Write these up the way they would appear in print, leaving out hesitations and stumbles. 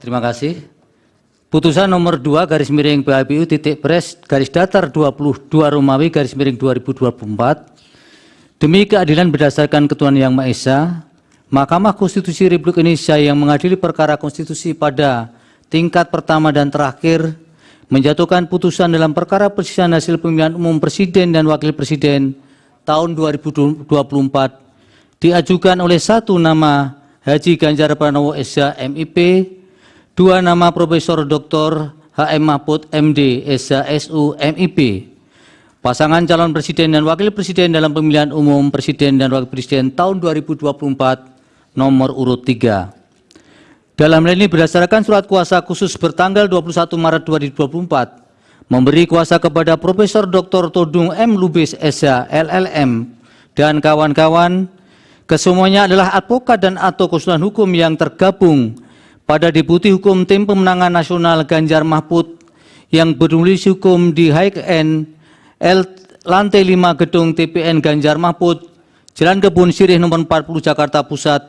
Terima kasih. Putusan nomor 2 garis miring PHBU titik pres garis datar 22 Romawi garis miring 2024. Demi keadilan berdasarkan ketuhanan yang Maha Esa, Mahkamah Konstitusi Republik Indonesia yang mengadili perkara konstitusi pada tingkat pertama dan terakhir menjatuhkan putusan dalam perkara perselisihan hasil pemilihan umum presiden dan wakil presiden tahun 2024 diajukan oleh 1 nama Haji Ganjar Pranowo SH MIP, 2 nama Profesor Dr. HM Mahfud MD SH SU MIP. Pasangan calon presiden dan wakil presiden dalam pemilihan umum presiden dan wakil presiden tahun 2024 nomor urut 3. Dalam hal ini berdasarkan surat kuasa khusus bertanggal 21 Maret 2024 memberi kuasa kepada Profesor Dr. Todung M. Lubis SH LLM dan kawan-kawan, kesemuanya adalah advokat dan atau konsultan hukum yang tergabung pada Deputi Hukum Tim Pemenangan Nasional Ganjar Mahfud yang bernulis hukum di HKN L lantai 5 gedung TPN Ganjar Mahfud, Jalan Kebun Sirih nomor 40 Jakarta Pusat,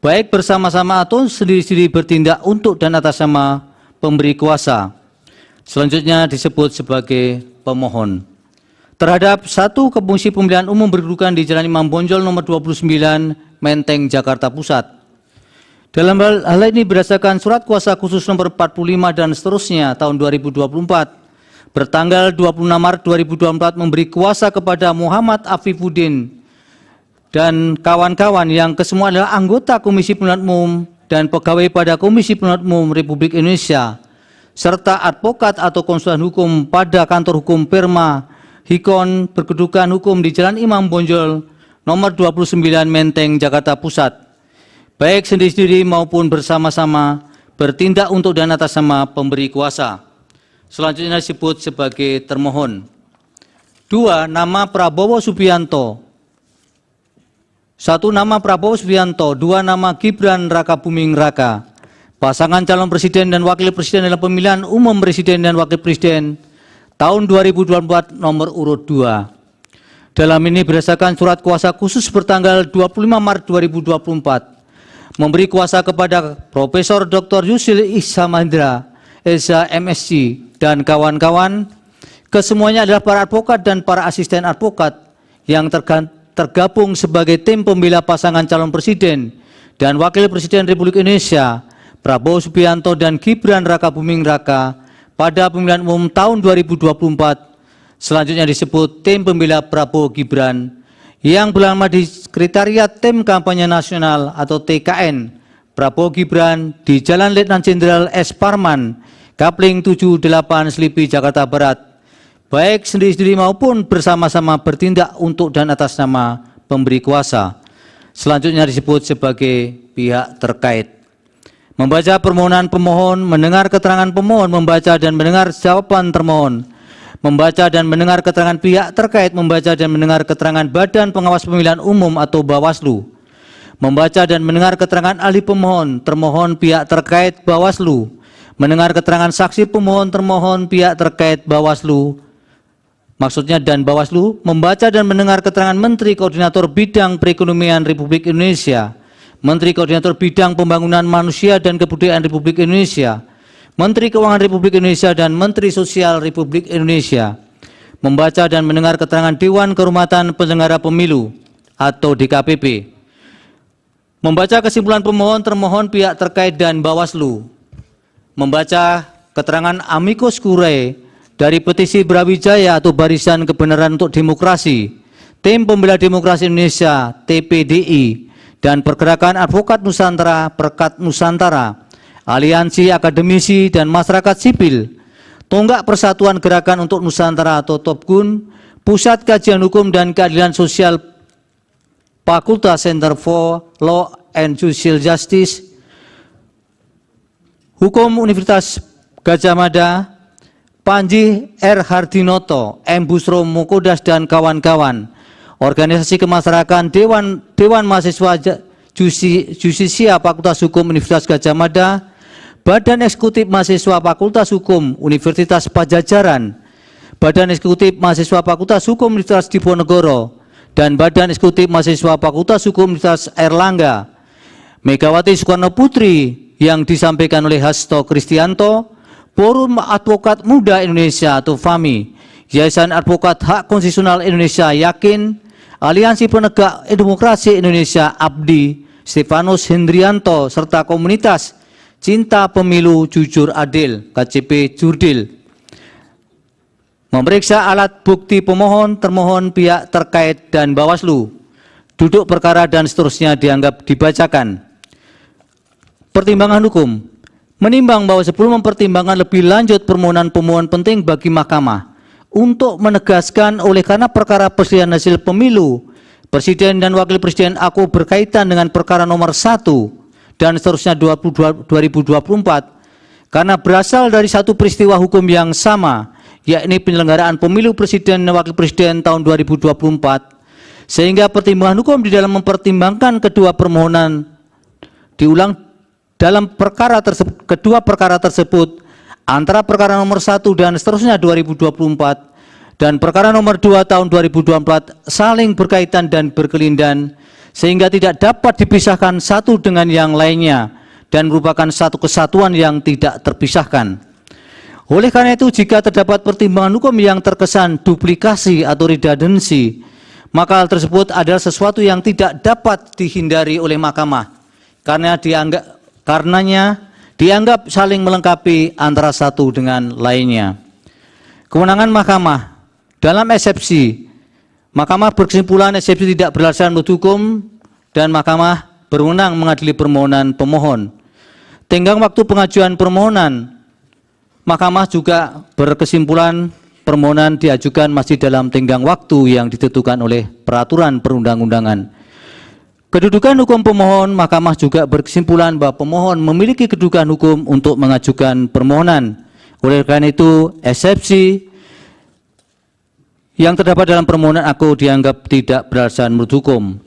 baik bersama-sama atau sendiri-sendiri bertindak untuk dan atas nama pemberi kuasa. Selanjutnya disebut sebagai pemohon. Terhadap 1 Komisi Pemilihan Umum berkedudukan di Jalan Imam Bonjol nomor 29 Menteng Jakarta Pusat. Dalam hal ini berdasarkan surat kuasa khusus nomor 45 dan seterusnya tahun 2024 bertanggal 26 Maret 2024 memberi kuasa kepada Muhammad Afifuddin dan kawan-kawan yang kesemua adalah anggota Komisi Pemilihan Umum dan pegawai pada Komisi Pemilihan Umum Republik Indonesia serta advokat atau konsultan hukum pada kantor hukum Perma Hikon berkedudukan hukum di Jalan Imam Bonjol nomor 29 Menteng Jakarta Pusat, baik sendiri-sendiri maupun bersama-sama bertindak untuk dan atas nama pemberi kuasa. Selanjutnya disebut sebagai termohon. 2. Nama Prabowo Subianto. 1 nama Prabowo Subianto, 2 nama Gibran Rakabuming Raka, pasangan calon presiden dan wakil presiden dalam pemilihan umum presiden dan wakil presiden tahun 2024 nomor urut 2. Dalam ini berdasarkan surat kuasa khusus bertanggal 25 Maret 2024 memberi kuasa kepada Profesor Dr. Yusril Ihsamadra SH MSc dan kawan-kawan, kesemuanya adalah para advokat dan para asisten advokat yang tergabung sebagai tim pembela pasangan calon presiden dan wakil presiden Republik Indonesia Prabowo Subianto dan Gibran Rakabuming Raka pada pemilihan umum tahun 2024. Selanjutnya disebut tim pembela Prabowo Gibran yang berlama di Sekretariat Tim Kampanye Nasional atau TKN Prabowo Gibran di Jalan Letnan Jenderal S. Parman, Kapling 78 Selipi, Jakarta Barat, baik sendiri-sendiri maupun bersama-sama bertindak untuk dan atas nama pemberi kuasa. Selanjutnya disebut sebagai pihak terkait. Membaca permohonan pemohon, mendengar keterangan pemohon, membaca dan mendengar jawaban termohon, membaca dan mendengar keterangan pihak terkait, membaca dan mendengar keterangan Badan Pengawas Pemilihan Umum atau Bawaslu, membaca dan mendengar keterangan ahli pemohon, termohon pihak terkait Bawaslu, mendengar keterangan saksi pemohon, termohon pihak terkait Bawaslu, maksudnya dan Bawaslu, membaca dan mendengar keterangan Menteri Koordinator Bidang Perekonomian Republik Indonesia, Menteri Koordinator Bidang Pembangunan Manusia dan Kebudayaan Republik Indonesia, Menteri Keuangan Republik Indonesia dan Menteri Sosial Republik Indonesia, membaca dan mendengar keterangan Dewan Kehormatan Penyelenggara Pemilu atau DKPP, membaca kesimpulan pemohon, termohon pihak terkait dan Bawaslu, membaca keterangan amicus curiae dari petisi Brawijaya atau Barisan Kebenaran untuk Demokrasi, Tim Pembela Demokrasi Indonesia TPDI, dan Pergerakan Advokat Nusantara Perkat Nusantara, Aliansi Akademisi dan Masyarakat Sipil, Tonggak Persatuan Gerakan untuk Nusantara atau TOPGUN, Pusat Kajian Hukum dan Keadilan Sosial Fakultas Center for Law and Social Justice, Hukum Universitas Gadjah Mada, Panji R. Hardinoto, M. Busro Mukodas dan kawan-kawan, organisasi kemasyarakatan Dewan Mahasiswa Jusisia Fakultas Hukum Universitas Gadjah Mada, Badan Eksekutif Mahasiswa Fakultas Hukum Universitas Pajajaran, Badan Eksekutif Mahasiswa Fakultas Hukum Universitas Diponegoro, dan Badan Eksekutif Mahasiswa Fakultas Hukum Universitas Airlangga, Megawati Soekarno Putri yang disampaikan oleh Hasto Kristianto, Forum Advokat Muda Indonesia atau FAMI, Yayasan Advokat Hak Konstitusional Indonesia Yakin, Aliansi Penegak Demokrasi Indonesia ABDI, Stefanus Hendrianto, serta komunitas Cinta Pemilu Jujur Adil KCP Jurdil. Memeriksa alat bukti pemohon, termohon, pihak terkait, dan Bawaslu. Duduk perkara dan seterusnya dianggap dibacakan. Pertimbangan hukum. Menimbang bahwa sebelum mempertimbangkan lebih lanjut permohonan pemohon penting bagi Mahkamah untuk menegaskan oleh karena perkara perselisihan hasil pemilu Presiden dan Wakil Presiden aku berkaitan dengan perkara nomor 1 dan seterusnya 2024 karena berasal dari satu peristiwa hukum yang sama, yakni penyelenggaraan pemilu Presiden dan Wakil Presiden tahun 2024, sehingga pertimbangan hukum di dalam mempertimbangkan kedua permohonan diulang dalam kedua perkara tersebut antara perkara nomor 1 dan seterusnya 2024 dan perkara nomor 2 tahun 2024 saling berkaitan dan berkelindan sehingga tidak dapat dipisahkan satu dengan yang lainnya dan merupakan satu kesatuan yang tidak terpisahkan. Oleh karena itu, jika terdapat pertimbangan hukum yang terkesan duplikasi atau redundansi, maka hal tersebut adalah sesuatu yang tidak dapat dihindari oleh Mahkamah karenanya dianggap saling melengkapi antara satu dengan lainnya. Kewenangan Mahkamah. Dalam eksepsi, Mahkamah berkesimpulan eksepsi tidak beralasan menurut hukum dan Mahkamah berwenang mengadili permohonan pemohon. Tenggang waktu pengajuan permohonan, Mahkamah juga berkesimpulan permohonan diajukan masih dalam tenggang waktu yang ditentukan oleh peraturan perundang-undangan. Kedudukan hukum pemohon, Mahkamah juga berkesimpulan bahwa pemohon memiliki kedudukan hukum untuk mengajukan permohonan. Oleh karena itu, eksepsi yang terdapat dalam permohonan aku dianggap tidak beralasan menurut hukum.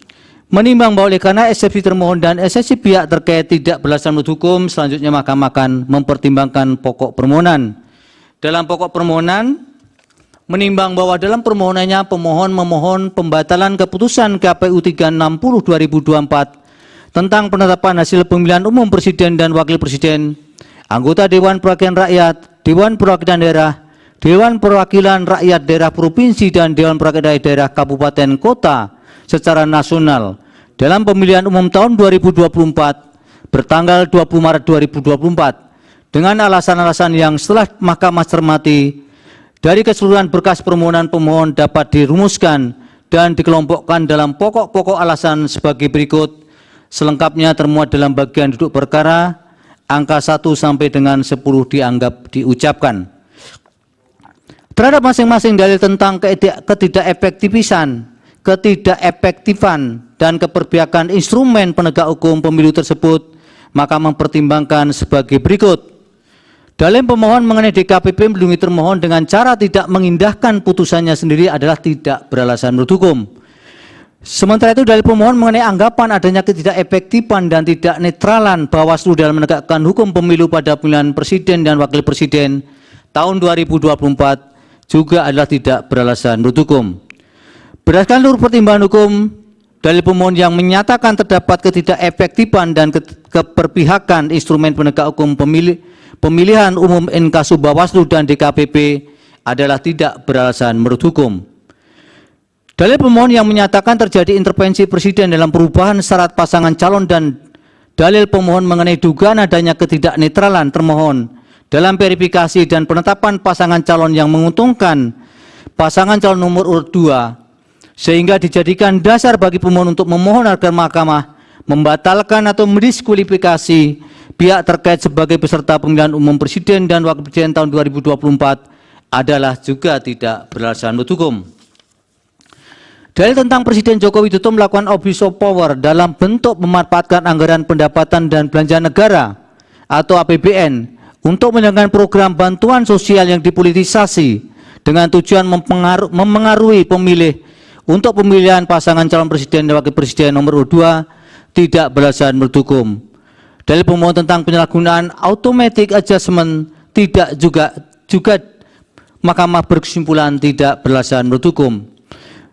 Menimbang bahwa oleh karena eksepsi termohon dan eksepsi pihak terkait tidak beralasan menurut hukum, selanjutnya Mahkamah akan mempertimbangkan pokok permohonan. Dalam pokok permohonan, menimbang bahwa dalam permohonannya pemohon memohon pembatalan keputusan KPU 360/2024 tentang penetapan hasil pemilihan umum Presiden dan Wakil Presiden, anggota Dewan Perwakilan Rakyat, Dewan Perwakilan Daerah, Dewan Perwakilan Rakyat Daerah Provinsi dan Dewan Perwakilan Daerah Kabupaten Kota secara nasional dalam pemilihan umum tahun 2024 bertanggal 20 Maret 2024 dengan alasan-alasan yang setelah Mahkamah cermati dari keseluruhan berkas permohonan pemohon dapat dirumuskan dan dikelompokkan dalam pokok-pokok alasan sebagai berikut, selengkapnya termuat dalam bagian duduk perkara, angka 1 sampai dengan 10 dianggap diucapkan. Terhadap masing-masing dalil tentang ketidakefektifan, dan keberpihakan instrumen penegak hukum pemilu tersebut, maka mempertimbangkan sebagai berikut. Dalil pemohon mengenai DKPP melindungi termohon dengan cara tidak mengindahkan putusannya sendiri adalah tidak beralasan menurut hukum. Sementara itu, dalil pemohon mengenai anggapan adanya ketidakefektifan dan tidak netralan Bawaslu dalam menegakkan hukum pemilu pada pemilihan Presiden dan Wakil Presiden tahun 2024 juga adalah tidak beralasan menurut hukum. Berdasarkan seluruh pertimbangan hukum, dalil pemohon yang menyatakan terdapat ketidakefektifan dan keberpihakan instrumen penegak hukum pemilihan umum Inkasu Bawaslu dan DKPP adalah tidak beralasan menurut hukum. Dalil pemohon yang menyatakan terjadi intervensi Presiden dalam perubahan syarat pasangan calon dan dalil pemohon mengenai dugaan adanya ketidaknetralan termohon dalam verifikasi dan penetapan pasangan calon yang menguntungkan pasangan calon nomor urut 2 sehingga dijadikan dasar bagi pemohon untuk memohon agar Mahkamah membatalkan atau mendiskualifikasi pihak terkait sebagai peserta pemilihan umum Presiden dan Wakil Presiden tahun 2024 adalah juga tidak beralasan menurut hukum. Dalil tentang Presiden Joko Widodo melakukan abuse of power dalam bentuk memanfaatkan anggaran pendapatan dan belanja negara atau APBN untuk menjalankan program bantuan sosial yang dipolitisasi dengan tujuan memengaruhi pemilih untuk pemilihan pasangan calon presiden dan wakil presiden nomor 2 tidak beralasan menurut hukum. Dalil pemohon tentang penyalahgunaan automatic adjustment tidak juga Mahkamah berkesimpulan tidak beralasan menurut hukum.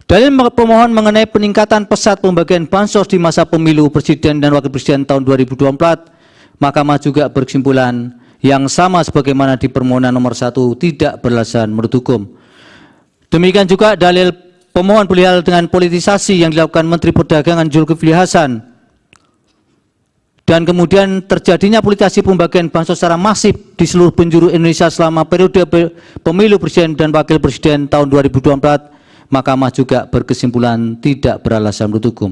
Dalil pemohon mengenai peningkatan pesat pembagian bansos di masa pemilu presiden dan wakil presiden tahun 2024 Mahkamah juga berkesimpulan yang sama sebagaimana di permohonan nomor 1 tidak beralasan menurut hukum. Demikian juga dalil pemohon perihal dengan politisasi yang dilakukan Menteri Perdagangan Zulkifli Hasan dan kemudian terjadinya politisasi pembagian bansos secara masif di seluruh penjuru Indonesia selama periode pemilu presiden dan wakil presiden tahun 2024, Mahkamah juga berkesimpulan tidak beralasan menurut hukum.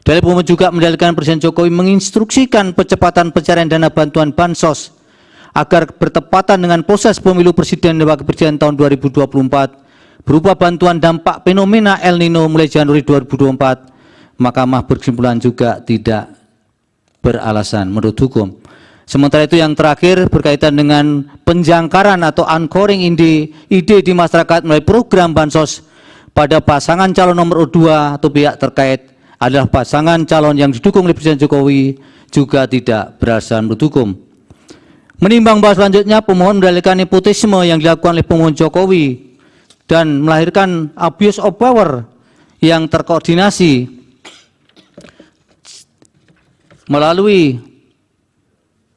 Dalil pemohon juga mendalilkan Presiden Jokowi menginstruksikan percepatan pencarian dana bantuan bansos agar bertepatan dengan proses pemilu presiden dan wakil presiden tahun 2024 berupa bantuan dampak fenomena El Nino mulai Januari 2024. Mahkamah berkesimpulan juga tidak beralasan menurut hukum. Sementara itu yang terakhir berkaitan dengan penjangkaran atau anchoring ide di masyarakat melalui program bansos pada pasangan calon nomor 2 atau pihak terkait adalah pasangan calon yang didukung oleh Presiden Jokowi juga tidak beralasan menurut hukum. Menimbang bahwa selanjutnya pemohon mendalilkan nepotisme yang dilakukan oleh pemohon Jokowi dan melahirkan abuse of power yang terkoordinasi melalui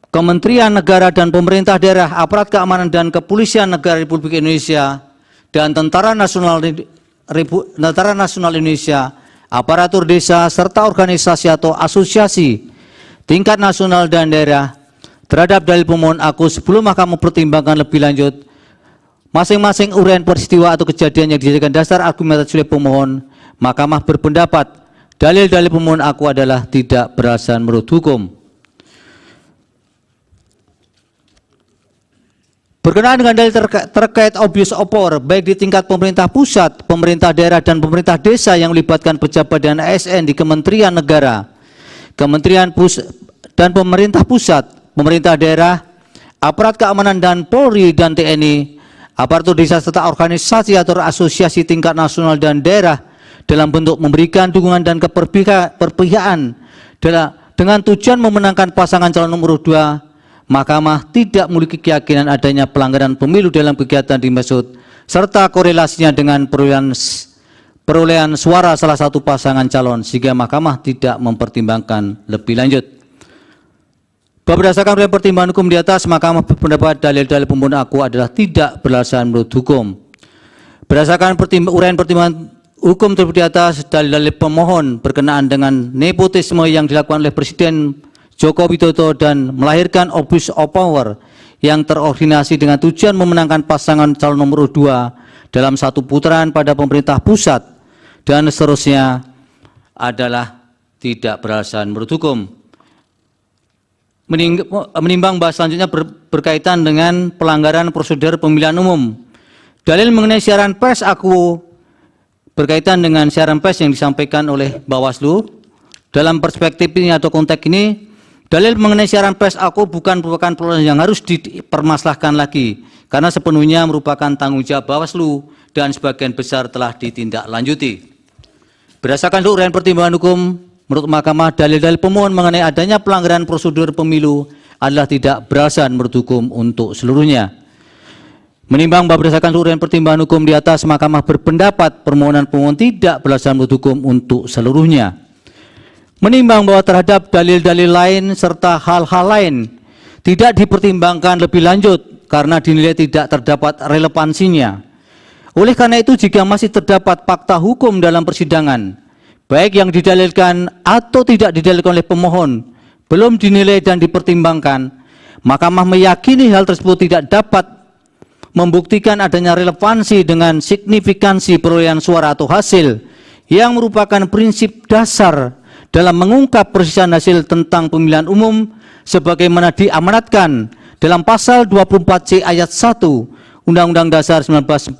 Kementerian Negara dan pemerintah daerah, aparat keamanan dan kepolisian negara Republik Indonesia, dan Tentara Nasional Indonesia, aparatur desa, serta organisasi atau asosiasi tingkat nasional dan daerah terhadap dalil pemohon aku sebelum Mahkamah mempertimbangkan lebih lanjut masing-masing uraian peristiwa atau kejadian yang dijadikan dasar argumentasi oleh pemohon. Mahkamah berpendapat dalil-dalil pemohon aku adalah tidak beralasan menurut hukum. Berkenaan dengan dalil terkait abuse of power, baik di tingkat pemerintah pusat, pemerintah daerah, dan pemerintah desa yang melibatkan pejabat dan ASN di Kementerian Negara, Kementerian dan pemerintah pusat, pemerintah daerah, aparat keamanan dan Polri dan TNI, aparatur desa serta organisasi atau asosiasi tingkat nasional dan daerah dalam bentuk memberikan dukungan dan keperpihakan dengan tujuan memenangkan pasangan calon nomor 2, Mahkamah tidak memiliki keyakinan adanya pelanggaran pemilu dalam kegiatan dimaksud serta korelasinya dengan perolehan suara salah satu pasangan calon, sehingga Mahkamah tidak mempertimbangkan lebih lanjut. Berdasarkan pertimbangan hukum di atas, Mahkamah berpendapat dalil-dalil pemohon aku adalah tidak beralasan menurut hukum. Berdasarkan uraian pertimbangan hukum tersebut di atas, dalil-dalil pemohon berkenaan dengan nepotisme yang dilakukan oleh Presiden Joko Widodo dan melahirkan abuse of power yang terkoordinasi dengan tujuan memenangkan pasangan calon nomor 2 dalam satu putaran pada pemerintah pusat dan seterusnya adalah tidak beralasan menurut hukum. Menimbang bahwa selanjutnya berkaitan dengan pelanggaran prosedur pemilihan umum. Dalil mengenai siaran pers aku berkaitan dengan siaran pers yang disampaikan oleh Bawaslu. Dalam perspektif ini atau konteks ini, dalil mengenai siaran pers aku bukan merupakan proses yang harus dipermasalahkan lagi, karena sepenuhnya merupakan tanggung jawab Bawaslu dan sebagian besar telah ditindaklanjuti. Berdasarkan uraian pertimbangan hukum, menurut Mahkamah, dalil-dalil pemohon mengenai adanya pelanggaran prosedur pemilu adalah tidak beralasan menurut hukum untuk seluruhnya. Menimbang bahwa berdasarkan uraian pertimbangan hukum di atas, Mahkamah berpendapat permohonan pemohon tidak beralasan menurut hukum untuk seluruhnya. Menimbang bahwa terhadap dalil-dalil lain serta hal-hal lain tidak dipertimbangkan lebih lanjut karena dinilai tidak terdapat relevansinya. Oleh karena itu, jika masih terdapat fakta hukum dalam persidangan, baik yang didalilkan atau tidak didalilkan oleh pemohon, belum dinilai dan dipertimbangkan, Mahkamah meyakini hal tersebut tidak dapat membuktikan adanya relevansi dengan signifikansi perolehan suara atau hasil yang merupakan prinsip dasar dalam mengungkap perselisihan hasil tentang pemilihan umum sebagaimana diamanatkan dalam pasal 24C ayat 1 Undang-Undang Dasar 1945.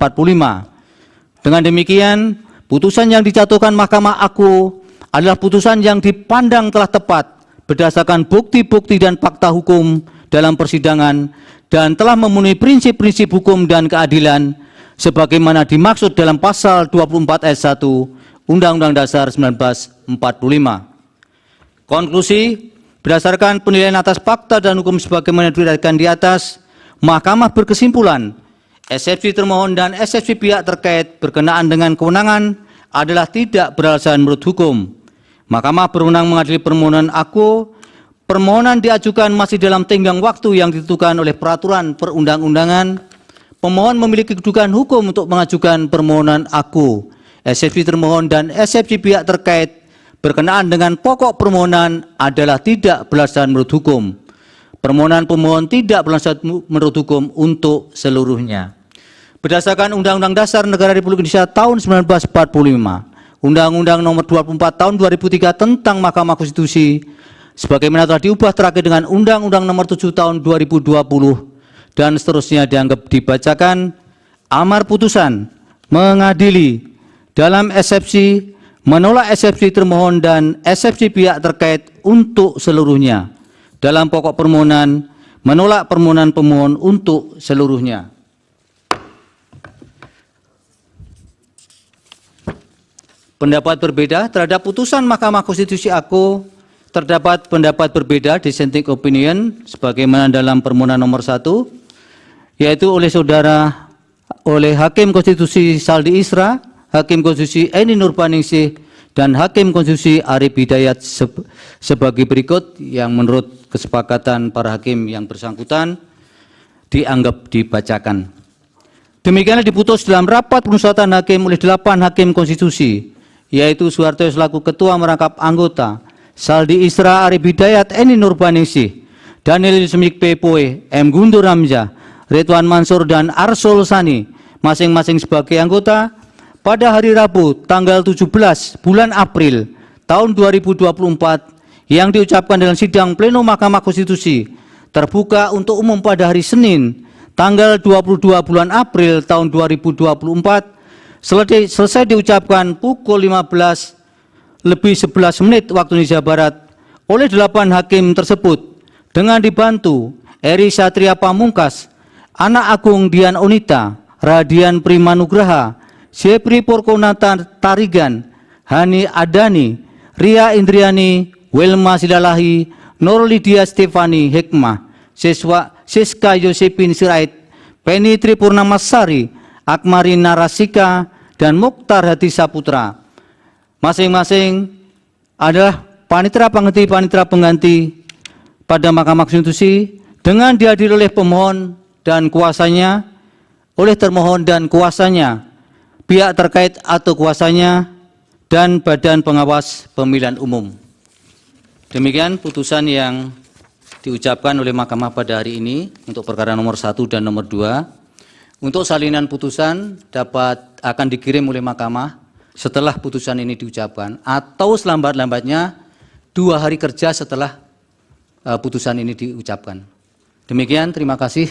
Dengan demikian, putusan yang dijatuhkan Mahkamah aku adalah putusan yang dipandang telah tepat berdasarkan bukti-bukti dan fakta hukum dalam persidangan dan telah memenuhi prinsip-prinsip hukum dan keadilan sebagaimana dimaksud dalam pasal 24 ayat 1 Undang-Undang Dasar 1945. Konklusi, berdasarkan penilaian atas fakta dan hukum sebagaimana diuraikan di atas, Mahkamah berkesimpulan eksepsi termohon dan eksepsi pihak terkait berkenaan dengan kewenangan adalah tidak beralasan menurut hukum. Mahkamah berwenang mengadili permohonan aku permohonan diajukan masih dalam tenggang waktu yang ditentukan oleh peraturan perundang-undangan, pemohon memiliki kedudukan hukum untuk mengajukan permohonan aku, eksepsi termohon dan eksepsi pihak terkait berkenaan dengan pokok permohonan adalah tidak beralasan menurut hukum. Permohonan pemohon tidak beralasan menurut hukum untuk seluruhnya. Berdasarkan Undang-Undang Dasar Negara Republik Indonesia tahun 1945, Undang-Undang Nomor 24 tahun 2003 tentang Mahkamah Konstitusi, sebagaimana telah diubah terakhir dengan Undang-Undang Nomor 7 tahun 2020 dan seterusnya dianggap dibacakan, amar putusan mengadili dalam eksepsi, menolak eksepsi termohon dan eksepsi pihak terkait untuk seluruhnya. Dalam pokok permohonan, menolak permohonan pemohon untuk seluruhnya. Pendapat berbeda terhadap putusan Mahkamah Konstitusi aku, terdapat pendapat berbeda dissenting opinion sebagaimana dalam permohonan nomor 1, yaitu oleh Hakim Konstitusi Saldi Isra, Hakim Konstitusi Eni Nurbaningsih, dan Hakim Konstitusi Arif Hidayat sebagai berikut yang menurut kesepakatan para hakim yang bersangkutan dianggap dibacakan. Demikianlah diputus dalam rapat permusyawaratan hakim oleh 8 hakim konstitusi, yaitu Soeharto selaku Ketua merangkap anggota, Saldi Isra, Arif Hidayat, Eni Nurbaningsih, Daniel Yusmik Pepoe, M. Guntur Hamzah, Ridwan Mansur, dan Arsul Sani, masing-masing sebagai anggota, pada hari Rabu tanggal 17 bulan April tahun 2024 yang diucapkan dalam sidang pleno Mahkamah Konstitusi terbuka untuk umum pada hari Senin tanggal 22 bulan April tahun 2024 selesai diucapkan pukul 15:11 waktu Indonesia Barat oleh 8 hakim tersebut dengan dibantu Eri Satria Pamungkas, Anak Agung Dian Onita, Radian Primanugraha, Sepri Porkonata Tarigan, Hani Adani, Ria Indriani, Wilma Silalahi, Nur Lydia Stefani Hikmah, Siska Yosepin Sirait, Penny Tripurnamasari, Akmari Narasika, dan Mukhtar Hadi Saputra. Masing-masing adalah panitera pengganti pada Mahkamah Konstitusi dengan dihadiri oleh pemohon dan kuasanya, oleh termohon dan kuasanya, pihak terkait atau kuasanya, dan Badan Pengawas Pemilihan Umum. Demikian putusan yang diucapkan oleh Mahkamah pada hari ini untuk perkara nomor 1 dan nomor 2. Untuk salinan putusan akan dikirim oleh Mahkamah setelah putusan ini diucapkan atau selambat-lambatnya 2 hari kerja setelah putusan ini diucapkan. Demikian, terima kasih.